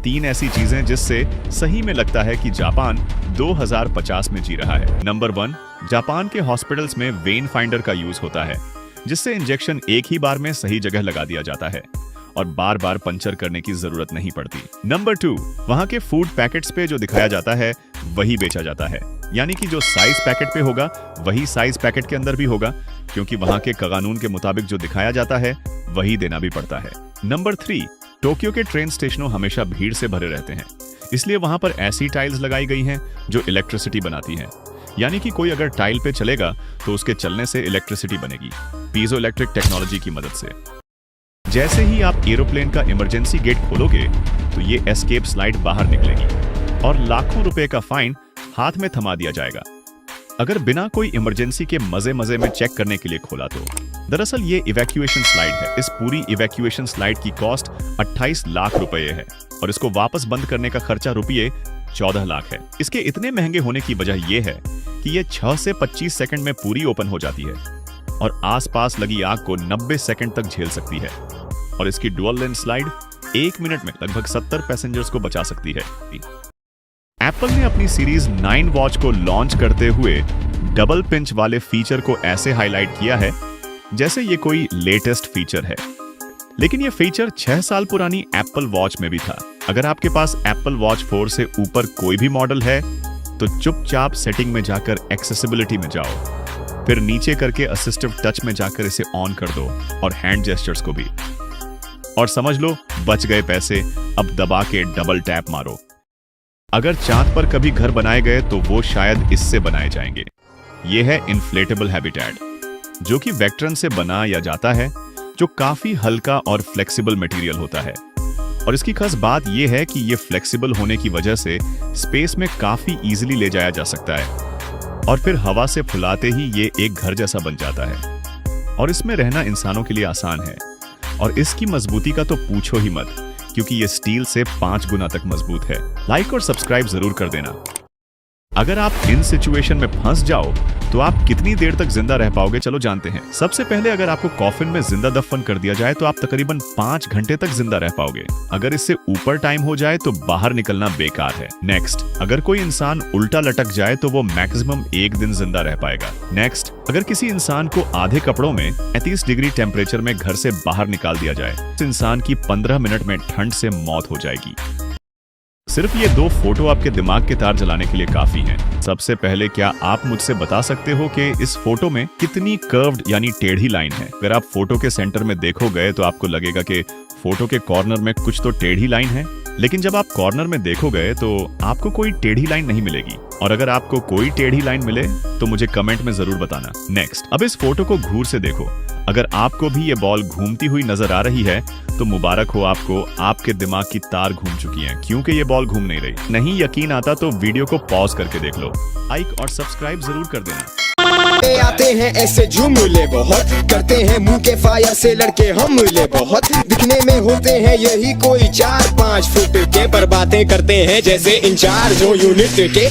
3 ऐसी चीजें जिससे सही में लगता है कि जापान 2050 में जी रहा है। नंबर 1, जापान के हॉस्पिटल्स में वेन फाइंडर का यूज होता है, जिससे इंजेक्शन एक ही बार में सही जगह लगा दिया जाता है और बार बार पंचर करने की जरूरत नहीं पड़ती। नंबर 2, वहां के फूड पैकेट्स पे जो दिखाया जाता है वही बेचा जाता है, यानी कि जो साइज पैकेट पे होगा वही साइज पैकेट के अंदर भी होगा, क्योंकि वहां के कानून के मुताबिक जो दिखाया जाता है वही देना भी पड़ता है। नंबर 3, टोक्यो के ट्रेन स्टेशनों हमेशा भीड़ से भरे रहते हैं, इसलिए वहां पर ऐसी टाइल्स लगाई गई हैं जो इलेक्ट्रिसिटी बनाती हैं, यानी कि कोई अगर टाइल पे चलेगा तो उसके चलने से इलेक्ट्रिसिटी बनेगी पीजो इलेक्ट्रिक टेक्नोलॉजी की मदद से। जैसे ही आप एरोप्लेन का इमरजेंसी गेट खोलोगे तो ये एस्केप स्लाइड बाहर निकलेगी और लाखों रुपए का फाइन हाथ में थमा दिया जाएगा अगर बिना कोई इमरजेंसी के मजे में चेक करने के लिए खोला तो। दरअसल ये इवैक्यूएशन स्लाइड है। इस पूरी इवैक्यूएशन स्लाइड की कॉस्ट 28 लाख रुपए है और इसको वापस बंद करने का खर्चा रुपये 14 लाख है। इसके इतने महंगे होने की वजह यह है कि ये 6 से 25 सेकंड में पूरी ओपन हो जाती है और आसपास लगी आग को 90 सेकंड तक झेल सकती है और इसकी डुअल लेंस स्लाइड 1 मिनट में लगभग 70 पैसेंजर्स को बचा सकती है। एप्पल ने अपनी सीरीज 9 वॉच को लॉन्च करते हुए डबल पिंच वाले फीचर को ऐसे हाईलाइट किया है जैसे ये कोई लेटेस्ट फीचर है, लेकिन ये फीचर 6 साल पुरानी एप्पल वॉच में भी था। अगर आपके पास एप्पल वॉच 4 से ऊपर कोई भी मॉडल है तो चुपचाप सेटिंग में जाकर एक्सेसिबिलिटी में जाओ, फिर नीचे करके असिस्टिव टच में जाकर इसे ऑन कर दो और हैंड जेस्चर्स को भी, और समझ लो बच गए पैसे। अब दबा के डबल टैप मारो। अगर चांद पर कभी घर बनाए गए तो वो शायद इससे बनाए जाएंगे। ये है इन्फ्लेटेबल हैबिटैट, जो कि वेक्ट्रन से बनाया जाता है, जो काफी हल्का और फ्लेक्सिबल मटेरियल होता है। और इसकी खास बात यह है कि ये फ्लेक्सिबल होने की वजह से स्पेस में काफी इजीली ले जाया जा सकता है और फिर हवा से फुलाते ही ये एक घर जैसा बन जाता है और इसमें रहना इंसानों के लिए आसान है। और इसकी मजबूती का तो पूछो ही मत, क्योंकि ये स्टील से 5 गुना तक मजबूत है। लाइक और सब्सक्राइब जरूर कर देना। अगर आप इन सिचुएशन में फंस जाओ तो आप कितनी देर तक जिंदा रह पाओगे, चलो जानते हैं। सबसे पहले अगर आपको कॉफिन में जिंदा दफन कर दिया जाए तो आप तकरीबन 5 घंटे तक जिंदा रह पाओगे। अगर इससे ऊपर टाइम हो जाए तो बाहर निकलना बेकार है। नेक्स्ट, अगर कोई इंसान उल्टा लटक जाए तो वो मैक्सिमम 1 दिन जिंदा रह पाएगा। नेक्स्ट, अगर किसी इंसान को आधे कपड़ों में 35 डिग्री टेम्परेचर में घर से बाहर निकाल दिया जाए तो इंसान की 15 मिनट में ठंड से मौत हो जाएगी। सिर्फ ये 2 फोटो आपके दिमाग के तार जलाने के लिए काफी हैं। सबसे पहले, क्या आप मुझसे बता सकते हो कि इस फोटो में कितनी कर्व्ड यानी टेढ़ी लाइन है? अगर आप फोटो के सेंटर में देखो गए तो आपको लगेगा कि फोटो के कॉर्नर में कुछ तो टेढ़ी लाइन है, लेकिन जब आप कॉर्नर में देखो गए तो आपको कोई टेढ़ी लाइन नहीं मिलेगी। और अगर आपको कोई टेढ़ी लाइन मिले तो मुझे कमेंट में जरूर बताना। नेक्स्ट, अब इस फोटो को घूर से देखो। अगर आपको भी ये बॉल घूमती हुई नजर आ रही है तो मुबारक हो आपको, आपके दिमाग की तार घूम चुकी हैं, क्योंकि ये बॉल घूम नहीं रही। नहीं यकीन आता तो वीडियो को पॉज करके देख लो। लाइक और सब्सक्राइब जरूर कर देना। आते हैं ऐसे झुमले बहुत, करते हैं मुंह के फायर से लड़के हमले बहुत, दिखने में होते हैं यही कोई 4-5 फुट के, पर बातें करते हैं जैसे इंचार्ज हो यूनिट के।